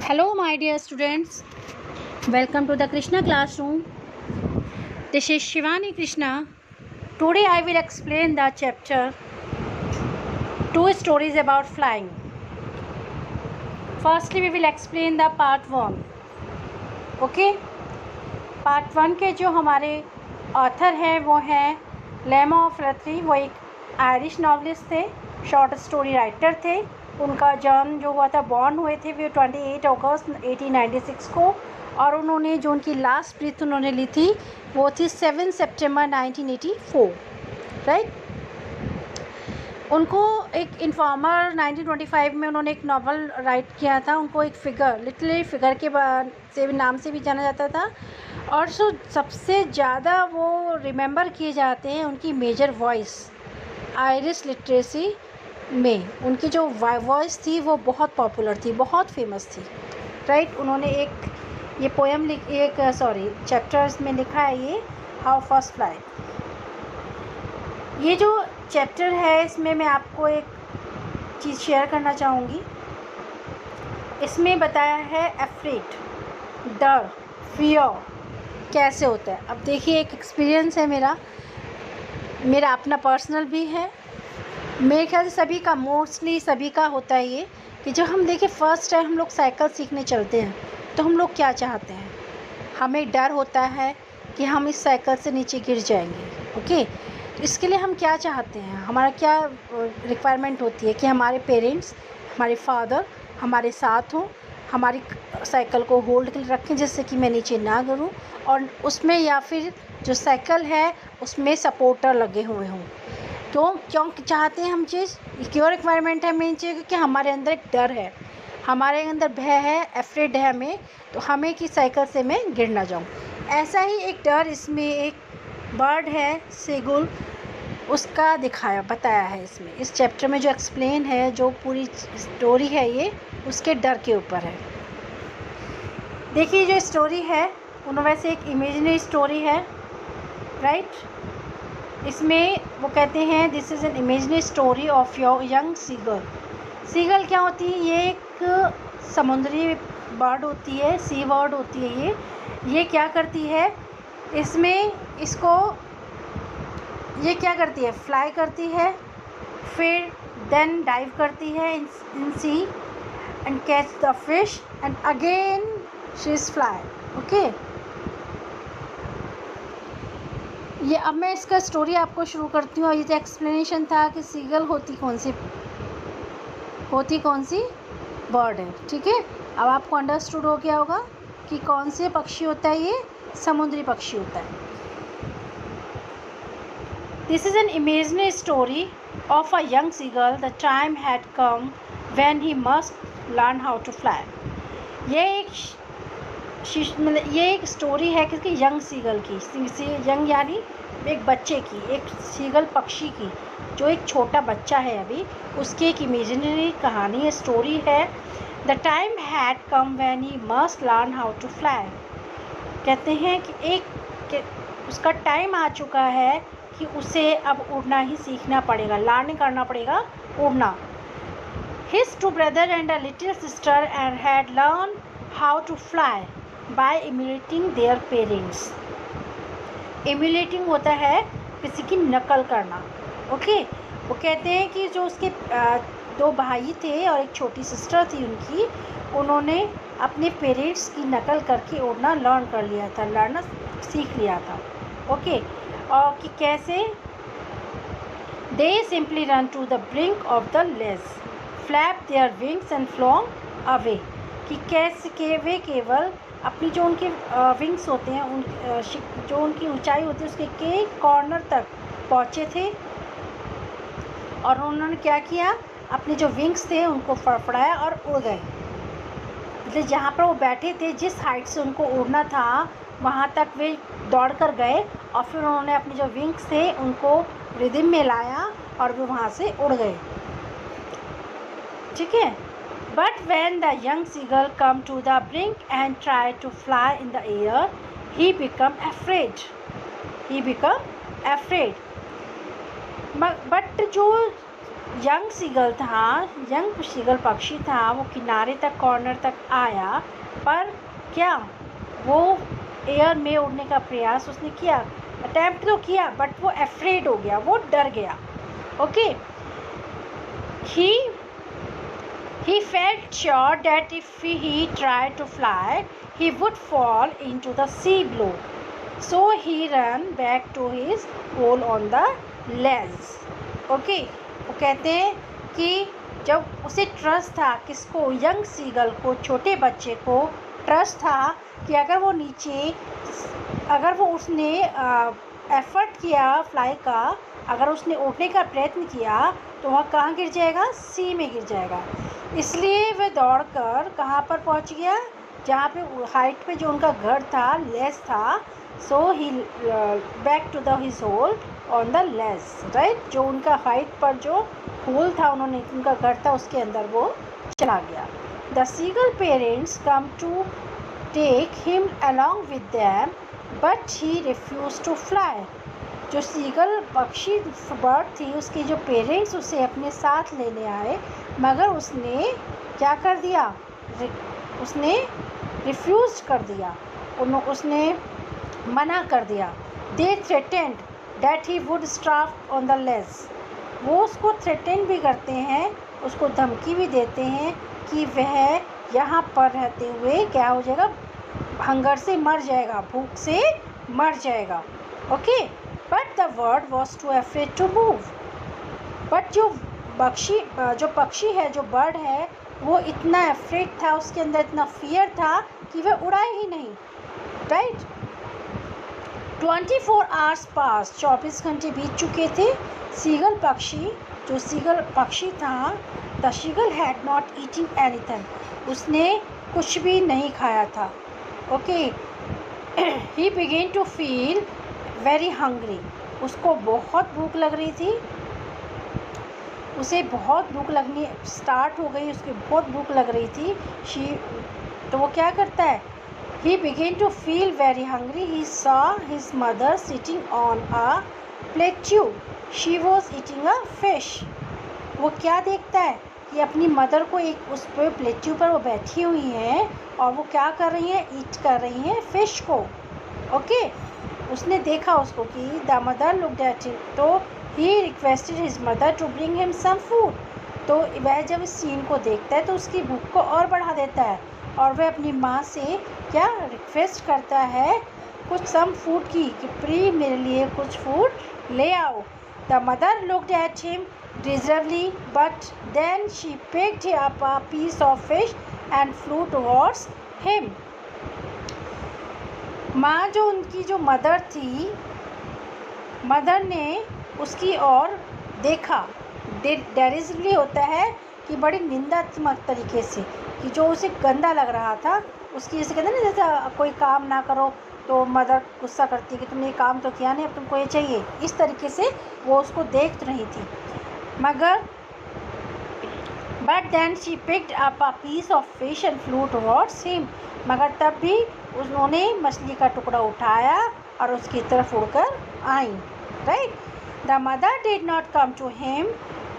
Hello, my dear students. Welcome to the Krishna classroom. This is Shivani Krishna. Today I will explain the chapter Two Stories About Flying. Firstly, we will explain the part 1. Okay? Part 1 के जो हमारे author हैं वो हैं lemma of रथरी. वो एक Irish novelist थे, short story writer थे. उनका जन्म जो हुआ था, बॉर्न हुए थे वो 28 अगस्त 1896 को, और उन्होंने जो उनकी लास्ट ब्रीथ उन्होंने ली थी वो थी 7 सितंबर 1984. राइट. उनको एक इन्फॉर्मर 1925 में उन्होंने एक नावल राइट किया था. उनको एक फिगर, लिटररी फिगर के से नाम से भी जाना जाता था. और सबसे ज़्यादा वो रिमेंबर किए जाते हैं उनकी मेजर वॉइस. आयरिश लिटरेसी में उनकी जो वॉइस थी वो बहुत पॉपुलर थी, बहुत फेमस थी. राइट. उन्होंने ये पोएम चैप्टर्स में लिखा है ये हाउ फर्स्ट फ्लाई. ये जो चैप्टर है इसमें मैं आपको एक चीज़ शेयर करना चाहूँगी. इसमें बताया है अफ्रेड, डर, फियर कैसे होता है. अब देखिए, एक एक्सपीरियंस है मेरा अपना पर्सनल भी है. मेरे ख्याल से सभी का, मोस्टली सभी का होता है ये कि जब हम देखिए फर्स्ट टाइम हम लोग साइकिल सीखने चलते हैं तो हम लोग क्या चाहते हैं. हमें डर होता है कि हम इस साइकिल से नीचे गिर जाएंगे. ओके. इसके लिए हम क्या चाहते हैं, हमारा क्या रिक्वायरमेंट होती है कि हमारे पेरेंट्स, हमारे फादर हमारे साथ हों, हमारी साइकिल को होल्ड कर रखें जिससे कि मैं नीचे ना गिरूं, और उसमें या फिर जो साइकिल है उसमें सपोर्टर लगे हुए हों. क्यों चाहते हैं हम चीज़, क्यों रिक्वायरमेंट है मेन चीज़, क्योंकि हमारे अंदर एक डर है, हमारे अंदर भय है, अफ्रेड है हमें, तो हमें कि साइकिल से मैं गिर ना जाऊँ. ऐसा ही एक डर इसमें एक बर्ड है सीगुल, उसका बताया है इसमें. इस चैप्टर में जो एक्सप्लेन है, जो पूरी स्टोरी है ये उसके डर के ऊपर है. देखिए जो स्टोरी है उन्होंने वैसे एक इमेजिनरी स्टोरी है. राइट. इसमें वो कहते हैं this is an imaginary story of your young seagull. Seagull क्या होती है, ये एक समुद्री बर्ड होती है, सी बर्ड होती है ये क्या करती है, इसमें ये क्या करती है, फ्लाई करती है, फिर देन डाइव करती है in sea and catch the fish and again she is fly. Okay. ये अब मैं इसका स्टोरी आपको शुरू करती हूँ. और ये जो एक्सप्लेनेशन था कि सीगल होती कौन सी बर्ड है. ठीक है. अब आपको अंडरस्टूड हो गया होगा कि कौन से पक्षी होता है, ये समुद्री पक्षी होता है. This is an imaginary story of a young seagull. The time had come when he must learn how to fly. ये एक स्टोरी है किसकी, यंग सीगल की. यंग यानी एक बच्चे की, एक सीगल पक्षी की, जो एक छोटा बच्चा है अभी, उसकी एक इमेजिनरी कहानी है, स्टोरी है. The time had come when he must learn how to fly. कहते हैं कि उसका टाइम आ चुका है कि उसे अब उड़ना ही सीखना पड़ेगा, लर्न करना पड़ेगा उड़ना. His two brothers and a little sister had learned how to fly by emulating their parents. Emulating होता है किसी की नकल करना. ओके. वो कहते हैं कि जो उसके दो भाई थे और एक छोटी सिस्टर थी उनकी, उन्होंने अपने पेरेंट्स की नकल करके उड़ना लर्न कर लिया था, लर्न सीख लिया था. ओके. और कि कैसे, they simply run to the brink of the ledge, flap their wings and flown away. कि कैसे के वे केवल अपनी जो उनके विंग्स होते हैं, जो उनकी ऊंचाई होती है उसके कॉर्नर तक पहुँचे थे, और उन्होंने क्या किया, अपने जो विंग्स थे उनको फड़फड़ाया और उड़ गए. मतलब जहाँ पर वो बैठे थे, जिस हाइट से उनको उड़ना था वहाँ तक वे दौड़ कर गए, और फिर उन्होंने अपने जो विंग्स थे उनको रिदम में लाया और वे वहाँ से उड़ गए. ठीक है. But when the young seagull come to the brink and try to fly in the air, he become afraid. But जो यंग सीगल था, यंग सीगल पक्षी था, वो किनारे तक, कॉर्नर तक आया, पर क्या वो एयर में उड़ने का प्रयास उसने किया, अटैम्प्ट तो किया, बट वो अफ्रेड हो गया, वो डर गया. Okay, he felt sure that if he tried to fly he would fall into the sea below, so he ran back to his hole on the ledge. Okay, वो कहते हैं कि जब उसे ट्रस्ट था, किसको, यंग सीगल को, छोटे बच्चे को ट्रस्ट था कि अगर वो नीचे, अगर वो उसने एफर्ट किया फ्लाई का, अगर उसने उड़ने का प्रयत्न किया तो वह कहाँ गिर जाएगा, सी में गिर जाएगा. इसलिए वह दौड़कर कहाँ पर पहुँच गया, जहाँ पे हाइट पे जो उनका घर था, लेस था. So he back to the his hole on the ledge, right. जो उनका हाइट पर जो होल था, उन्होंने, उनका घर था, उसके अंदर वो चला गया. The seagull parents come to take him along with them but he refuse to fly. जो सीगल पक्षी बर्ड थी, उसके जो पेरेंट्स उसे अपने साथ लेने आए, मगर उसने क्या कर दिया, उसने रिफ्यूज कर दिया, उसने मना कर दिया. They threatened that he would starve on the ledge. वो उसको थ्रेटेन भी करते हैं, उसको धमकी भी देते हैं कि वह यहाँ पर रहते हुए क्या हो जाएगा, हंगर से मर जाएगा, भूख से मर जाएगा. Okay, but the bird was too afraid to move. But जो पक्षी है, जो बर्ड है, वो इतना अफ्रेड था, उसके अंदर इतना फियर था कि वह उड़ाए ही नहीं, राइट. 24 आवर्स पास, 24 घंटे बीत चुके थे. सीगल पक्षी था, the seagull had not eating anything. उसने कुछ भी नहीं खाया था. Okay, he began to feel very hungry. उसको बहुत भूख लग रही थी, उसे बहुत भूख लगनी स्टार्ट हो गई, उसकी बहुत भूख लग रही थी. तो वो क्या करता है, he began to feel very hungry. He saw his mother sitting on a plateau. She was eating a fish. वो क्या देखता है कि अपनी मदर को एक उस पे प्लेट्यू पर वो बैठी हुई हैं और वो क्या कर रही हैं, ईट कर रही हैं फिश को. ओके, उसने देखा उसको कि the mother looked at him, तो he requested his mother to bring him some food. तो वह जब इस सीन को देखता है तो उसकी भूख को और बढ़ा देता है और वह अपनी माँ से क्या रिक्वेस्ट करता है, कुछ सम फूड की, कि प्लीज मेरे लिए कुछ फूड ले आओ. The mother looked at him derisively but then she picked up a piece of fish and flew towards him. माँ, जो उनकी जो मदर थी, मदर ने उसकी ओर देखा. डेरिजवली होता है कि बड़ी निंदात्मक तरीके से, कि जो उसे गंदा लग रहा था, उसकी, जैसे कहते हैं ना, जैसे कोई काम ना करो तो मदर गुस्सा करती है कि तुमने ये काम तो किया नहीं, अब तुमको ये चाहिए, इस तरीके से वो उसको देख रही थी. मगर but then she picked up a piece of fish and flew towards him. मगर तब भी उन्होंने मछली का टुकड़ा उठाया और उसकी तरफ उड़कर आई, right. The mother did not come to him.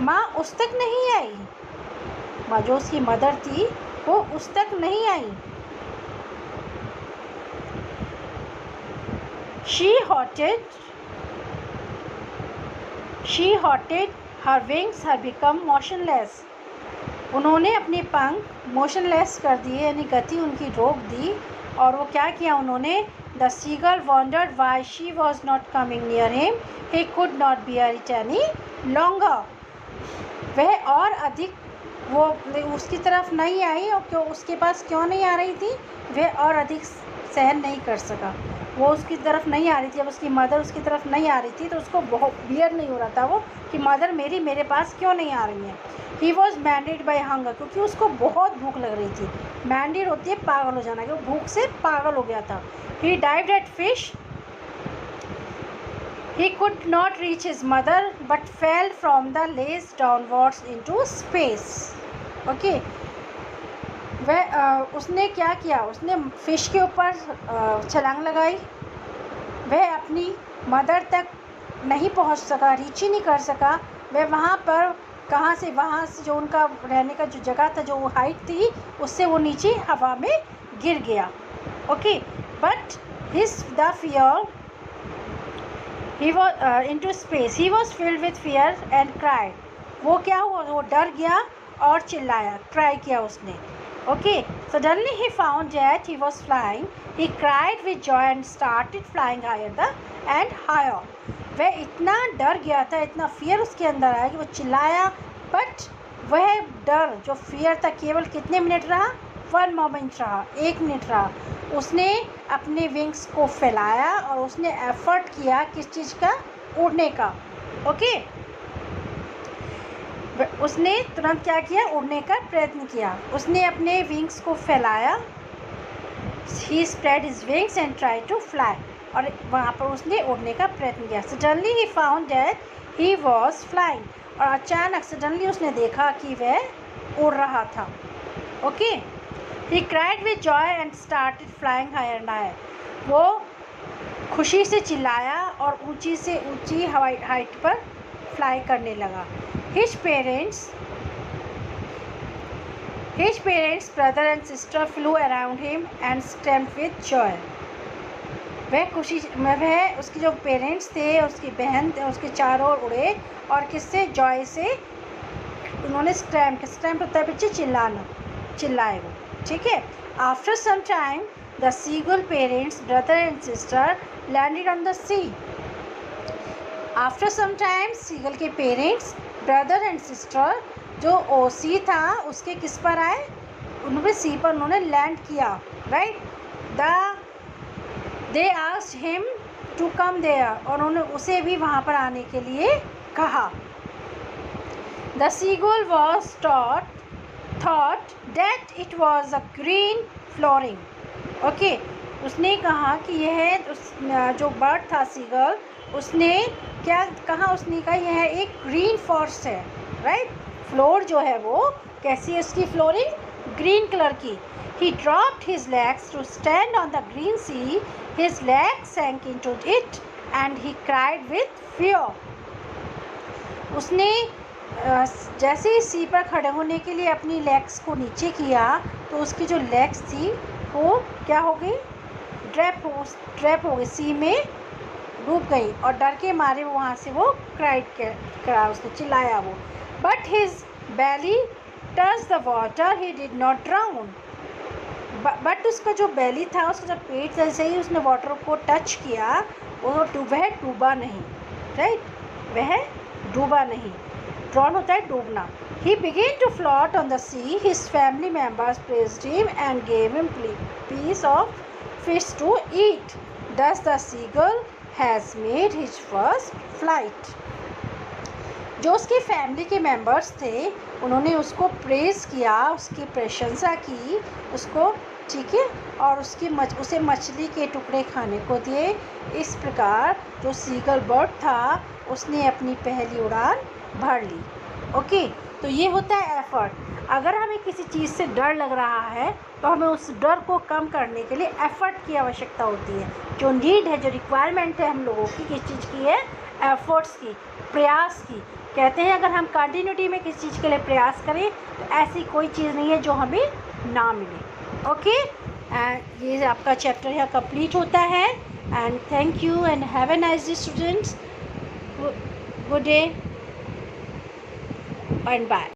माँ उस तक नहीं आई, माँ जो उसकी मदर थी वो उस तक नहीं आई. She halted her wings her become motionless. उन्होंने अपने पंख मोशनलेस कर दिए, यानी गति उनकी रोक दी. और वो क्या किया उन्होंने, the seagull wondered why she was not coming near him. He could not bear it any longer. वह और अधिक, वो उसकी तरफ नहीं आई, और क्यों, उसके पास क्यों नहीं आ रही थी, वह और अधिक सहन नहीं कर सका. वो उसकी तरफ नहीं आ रही थी, अब उसकी मदर उसकी तरफ नहीं आ रही थी, तो उसको बहुत बियर नहीं हो रहा था वो, कि मदर मेरे पास क्यों नहीं आ रही है. ही वॉज मैंडेड बाई हंगर, क्योंकि उसको बहुत भूख लग रही थी. मैंडेड होती है पागल हो जाना, कि वो भूख से पागल हो गया था. He dived at fish. He could not reach his mother but fell from the ledge downwards into space. Okay. वह उसने क्या किया, उसने फिश के ऊपर छलांग लगाई. वह अपनी मदर तक नहीं पहुंच सका, रीच ही नहीं कर सका. वह वहाँ पर कहाँ से, वहाँ से जो उनका रहने का जो जगह था, जो हाइट थी, उससे वो नीचे हवा में गिर गया. Okay, but the fear he was into space, he was filled with fear and cried. वो क्या हुआ, वो डर गया और चिल्लाया, क्राई किया उसने. Okay, suddenly he found that he was flying. He cried with joy and started flying higher and higher. वह इतना डर गया था, इतना फियर उसके अंदर आया कि वो चिल्लाया. बट वह डर, जो फियर था, केवल कितने मिनट रहा, 1 मोमेंट रहा, 1 मिनट रहा. उसने अपने विंग्स को फैलाया और उसने एफर्ट किया किस चीज़ का, उड़ने का. ओके, उसने तुरंत क्या किया, उड़ने का प्रयत्न किया. उसने अपने विंग्स को फैलाया. He spread his wings and try to fly. और वहाँ पर उसने उड़ने का प्रयत्न किया. Suddenly he found that he was flying. और अचानक सडनली उसने देखा कि वह उड़ रहा था. Okay, he cried with joy and started flying higher and higher. वो खुशी से चिल्लाया और ऊंची से ऊंची हवाई हाइट पर फ्लाई करने लगा. His parents, brother and sister flew around him and screamed with joy. वह उसके जो पेरेंट्स थे, उसकी बहन थे, उसके चारों ओर उड़े और किससे, जॉय से. उन्होंने स्क्रैम होता है बच्चे चिल्लाना, चिल्लाए वो. ठीक है. After some time the seagull parents, brother and sister landed on the sea. After some time seagull के पेरेंट्स, ब्रदर एंड सिस्टर, जो सी था उसके किस पर आए, उन्होंने सी पर उन्होंने लैंड किया. Right. They asked him to come there. और उन्होंने उसे भी वहाँ पर आने के लिए कहा. The seagull was thought that it was a green flooring. Okay, उसने कहा कि यह जो बर्ड था सीगल, उसने क्या कहा, उसने कहा यह एक ग्रीन फॉरेस्ट है. राइट. फ्लोर जो है वो कैसी है, उसकी फ्लोरिंग ग्रीन कलर की. He dropped his legs to stand on the green sea. His legs sank into it and he cried with fear. उसने जैसे ही सी पर खड़े होने के लिए अपनी लेग्स को नीचे किया, तो उसकी जो लेग्स थी वो क्या हो गई, ड्रैप हो गई, सी में डूब गई. और डर के मारे वहाँ से वो क्राइड करा, उसने चिल्लाया वो. But his belly touched the water, he did not drown. But उसका जो बेली था, उसका जो पेट, जैसे ही उसने वाटर को टच किया, वह डूबा नहीं. राइट. वह डूबा नहीं. ड्रॉन होता है डूबना. He began to float on the sea. His family members praised him and gave him piece of fish to eat. Thus the seagull has made his first flight. जो उसके फैमिली के members थे, उन्होंने उसको praise किया, उसकी प्रशंसा की उसको. ठीक है. और उसे मछली के टुकड़े खाने को दिए. इस प्रकार जो सीगल बर्ड था, उसने अपनी पहली उड़ान भर ली. ओके, तो ये होता है एफ़र्ट. अगर हमें किसी चीज़ से डर लग रहा है, तो हमें उस डर को कम करने के लिए एफ़र्ट की आवश्यकता होती है. जो नीड है, जो रिक्वायरमेंट है हम लोगों की, किस चीज़ की है, एफ़र्ट्स की, प्रयास की. कहते हैं अगर हम कंटिन्यूटी में किसी चीज़ के लिए प्रयास करें, तो ऐसी कोई चीज़ नहीं है जो हमें ना मिले. ओके, ये आपका चैप्टर यहाँ कंप्लीट होता है. And thank you and have a nice day students. Good day and bye.